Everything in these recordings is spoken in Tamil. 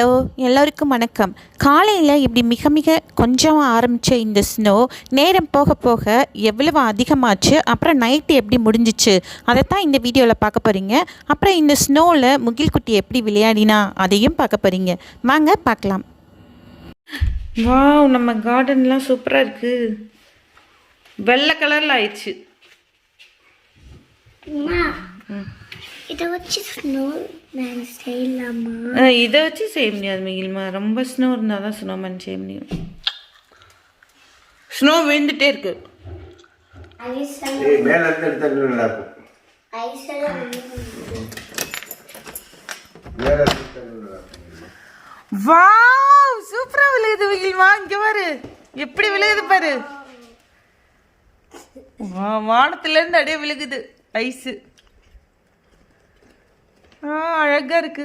ஹலோ, எல்லோருக்கும் வணக்கம். காலையில் இப்படி மிக மிக கொஞ்சமாக ஆரம்பித்த இந்த ஸ்னோ நேரம் போக போக எவ்வளவு அதிகமாச்சு, அப்புறம் நைட்டு எப்படி முடிஞ்சிச்சு, அதைத்தான் இந்த வீடியோவில் பார்க்க போகிறீங்க. அப்புறம் இந்த ஸ்னோவில் முகில்குட்டி எப்படி விளையாடினா அதையும் பார்க்க போகிறீங்க. வாங்க பார்க்கலாம். வாவ், நம்ம கார்டன்லாம் சூப்பராக இருக்குது. வெள்ளை கலரில் ஆயிடுச்சு. இதை வச்சு ஸ்னோமேன் செய்யலாமா? இதை வச்சு செய்ய முடியாது மிகில்மா. ரொம்ப ஸ்னோ இருந்தால் தான் ஸ்னோமேன் செய்ய முடியும். ஸ்னோ விழுந்துட்டே இருக்கு. வாவ், சூப்பரா விழுகுது மிகில்மா. இங்க பாரு எப்படி விழுகுது பாரு. வானத்துல இருந்து அப்படியே விழுகுது ஐஸு. அழகா இருக்கு.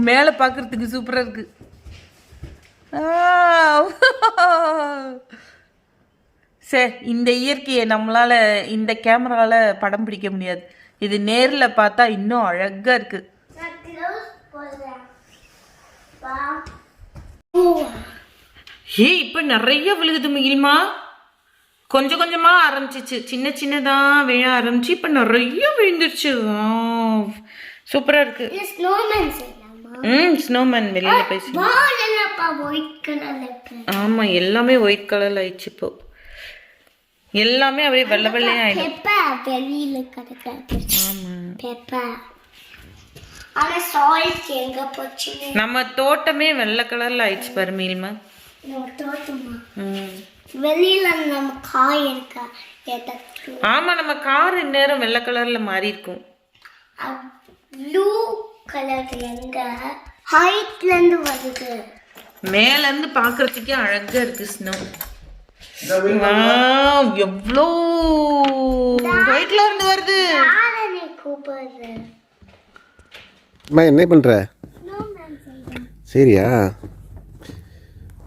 மேல பாக்குறதுக்கு சூப்பரா இருக்கு. சரி, இந்த இயற்கையை நம்மளால இந்த கேமரால படம் பிடிக்க முடியாது. இது நேர்ல பார்த்தா இன்னும் அழகா இருக்கு. இப்ப நிறைய விழுகுது மிகில்மா. கொஞ்சம் கொஞ்சமா ஆரம்பிச்சிச்சு, சின்ன சின்னதா விழ ஆரம்பிச்சு இப்ப நிறைய விழுந்துருச்சு. சூப்பரா இருக்கு. ஸ்னோமேன் வெளியில பேசி. ஆமா, எல்லாமே ஒயிட் கலர்ல ஆயிடுச்சு. இப்போ எல்லாமே அப்படியே வெள்ளை வெள்ளையா ஆயிடும். நம்ம தோட்டமே வெள்ளை கலர்ல ஆயிடுச்சு பாரு மீல்மா. வெளியில நம்ம கார் இருக்கா? ஆமா, நம்ம கார் இந்நேரம் வெள்ளை கலர்ல மாறி இருக்கும். ப்ளூ கலர் எங்க ஹைட்ல இருந்து வருது. மேல இருந்து பாக்குறதுக்கே அழகா இருக்கு ஸ்னோ. எவ்வளோ ஹைட்ல இருந்து வருது. என்ன பண்ற? சரியா,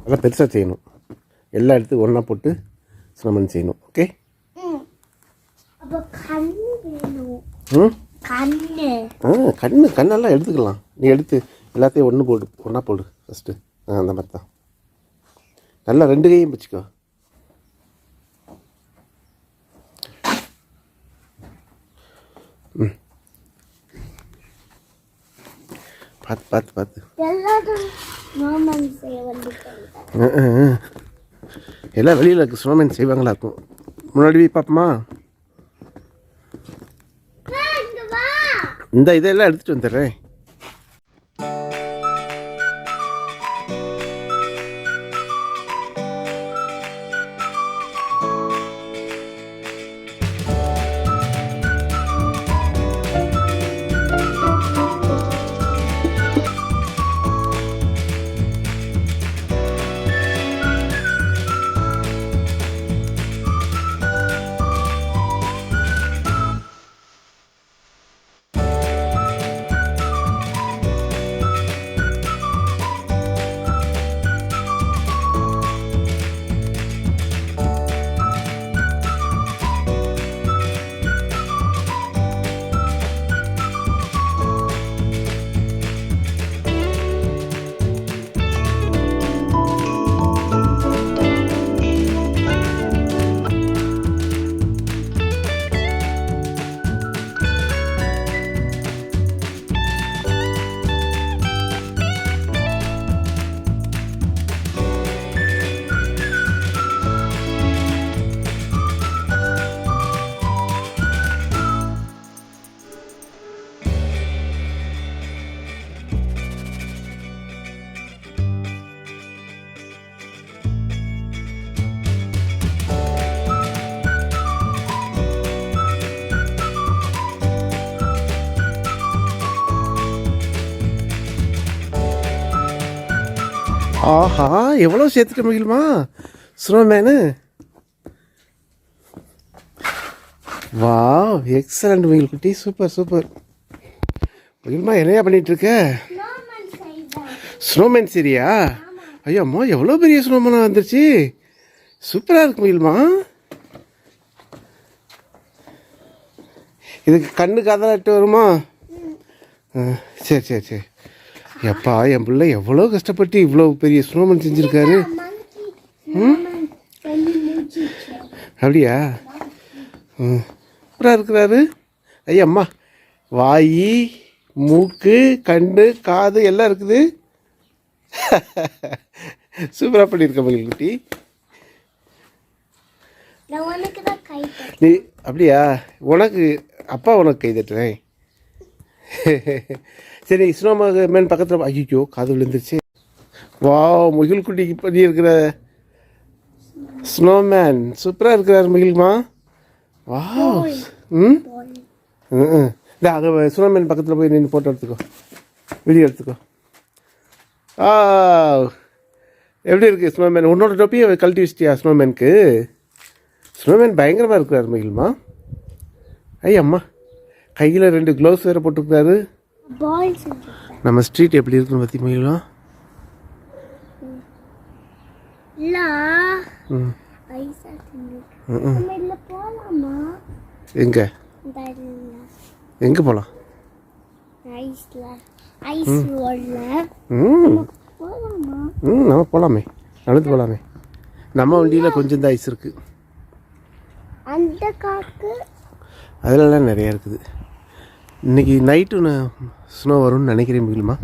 நல்லா பெருசாக செய்யணும். எல்லா இடத்துக்கும் ஒன்றா போட்டு ஸ்னோமேன் செய்யணும். ஓகே. கண்ணெல்லாம் எடுத்துக்கலாம். நீ எடுத்து எல்லாத்தையும் ஒன்றா போடு ஃபஸ்ட்டு. அந்த மாதிரி தான். நல்லா ரெண்டு கையும் வச்சுக்கோ. பார்த்து எல்லாம் வெளியில் இருக்கு. ஸ்னோமேன் செய்வாங்களா இருக்கும். முன்னாடி போய் பார்ப்போமா? இந்த இதெல்லாம் எடுத்துகிட்டு வந்துடுறேன். ஆஹா, எவ்வளோ சேர்த்துட்டு மிகில்மா ஸ்னோமேனு. வா, எக்ஸலண்ட் மிகில் குட்டி. சூப்பர் சூப்பர் மிகில்மா. என்னையா பண்ணிட்டு இருக்க? ஸ்னோமேன் சரியா? ஐயோ அம்மா, எவ்வளோ பெரிய ஸ்னோமேனாக வந்துருச்சு. சூப்பராக இருக்கு மிகில்மா. இதுக்கு கண்ணுக்கு அதெல்லாம் இட்டு வருமா? சரி சரி சரி. எப்பா என் பிள்ளை எவ்வளோ கஷ்டப்பட்டு இவ்வளோ பெரிய ஸ்னோமேன் செஞ்சுருக்காரு. அப்படியா? சூப்பராக இருக்கிறாரு. ஐயா அம்மா, வாய், மூக்கு, கண்ணு, காது எல்லாம் இருக்குது. சூப்பராக பண்ணியிருக்க மகிழ்குட்டி. நீ அப்படியா? உனக்கு அப்பா உனக்கு கை தட்டுறேன். சரி, ஸ்னோமேன் பக்கத்தில். ஐயோ, காது விழுந்துருச்சு. வா, மகிழ்குட்டிக்கு பண்ணியிருக்கிற ஸ்னோமேன் சூப்பராக இருக்கிறார் மகிழ்மா. வா. இந்த அங்கே ஸ்னோமேன் பக்கத்தில் போய் நின்று ஃபோட்டோ எடுத்துக்கோ, வீடியோ எடுத்துக்கோ. எப்படி இருக்குது ஸ்னோமேன்? உன்னோட டொப்பியை கழட்டி வச்சிட்டியா ஸ்னோமேனுக்கு? ஸ்னோமேன் பயங்கரமாக இருக்கிறார் மகிழ்மா. ஐயம்மா, கையில் 2 க்ளவுஸ் வேறு போட்டுருக்காரு. நம்ம ஸ்ட்ரீட் எப்படி இருக்குன்னு பற்றி மகிழ்மா? எங்கே எங்கே போகலாம்? நம்ம போகலாமே, நடந்து போகலாமே. நம்ம வண்டியில் கொஞ்சம் தான் ஐஸ் இருக்குது. அதிலெல்லாம் நிறையா இருக்குது. இன்றைக்கி நைட்டு ஸ்னோ வரும்னு நினைக்கிறேன் மகிழ்மா.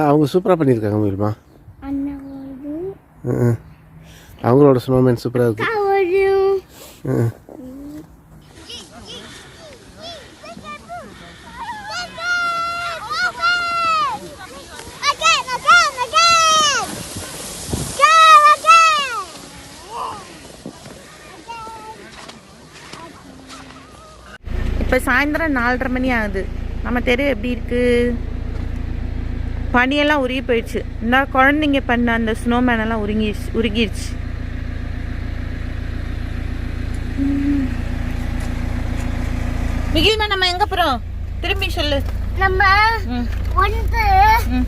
அவங்க சூப்பராக பண்ணியிருக்காங்க மகிழ்மா. அவங்களோட ஸ்னோமேன் சூப்பராக இருக்குது. இப்போ சாயந்தரம் 4:30 மணி ஆகுது. நம்ம தெரு எப்படி இருக்குது? பனியெல்லாம் உருகி போயிடுச்சு. இந்த குழந்தைங்க பண்ண அந்த ஸ்னோமேனெல்லாம் உருகிடுச்சு. மிகில்மா, நம்ம எங்கே போகிறோம்? திரும்பி சொல்லு. நம்ம வந்து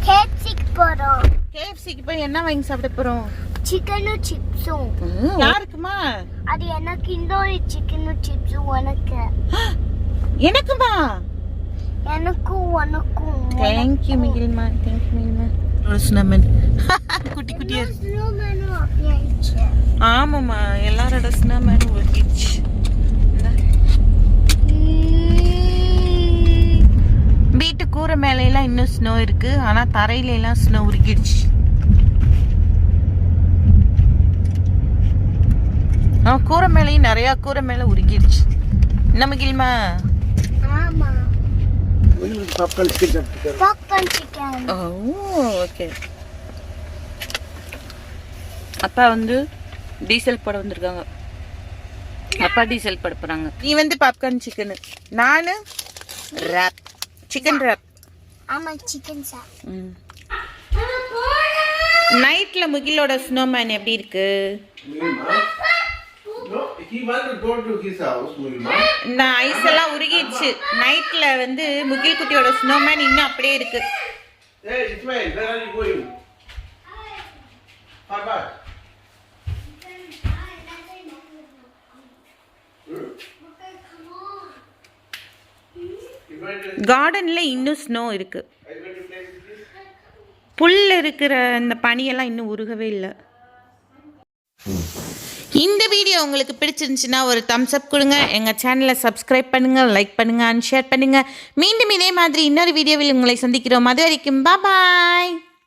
கேஎஃப்சிக்கு போறோம். கேஎஃப்சிக்கு போய் என்ன வாங்கி சாப்பிட போகிறோம்? சிக்கனும் சிப்ஸும். யாருக்குமா? அது எனக்கு. இன்னொரு சிக்கனும் சிப்ஸும் உனக்கு. எனக்குமா? எனக்கும் உனக்கும். தேங்க்யூ மிகில்மா, தேங்க்யூ மிகில்மா. ஸ்னோமேன் குட்டி குட்டியா. ஸ்னோமேனும் அப்படியே ஆயிடுச்சு. ஆமாம்மா, எல்லாரோட ஸ்னோமேனும் உருகிடுச்சு. வீட்டு கூரை மேலையெல்லாம் இன்னும் ஸ்னோ இருக்கு, ஆனால் தரையில எல்லாம் ஸ்னோ உருகிடுச்சு. கூரை மேலேயும் நிறையா கூரை மேலே உருகிடுச்சு. என்ன மிகில்மா? ஆமா, பாப்கார்ன் சிக்கன். ஓகே. அப்பா வந்து டீசல் போட வந்திருக்காங்க. அப்பா டீசல் போட போறாங்க. நீ வந்து பாப்கார்ன் சிக்கன், நானு ராப், சிக்கன் ராப். ஆமா, சிக்கன் சார். நைட்ல முகிலோட ஸ்னோமேன் எப்படி இருக்கு? இந்த ஐஸ் எல்லாம் உருகிடுச்சு. நைட்ல வந்து முகில் குட்டியோட ஸ்னோமேன் இன்னும் அப்படியே இருக்கு. கார்டன்ல இன்னும் ஸ்னோ இருக்கு. புல் இருக்கிற இந்த பனியெல்லாம் இன்னும் உருகவே இல்லை. இந்த வீடியோ உங்களுக்கு பிடிச்சிருந்துச்சுன்னா ஒரு தம்ஸ் அப் கொடுங்க. எங்கள் சேனலை சப்ஸ்கிரைப் பண்ணுங்கள், லைக் பண்ணுங்கள், அண்ட் ஷேர் பண்ணுங்கள். மீண்டும் இதே மாதிரி இன்னொரு வீடியோவில் உங்களை சந்திக்கிறோம். அது வரைக்கும் பாய்.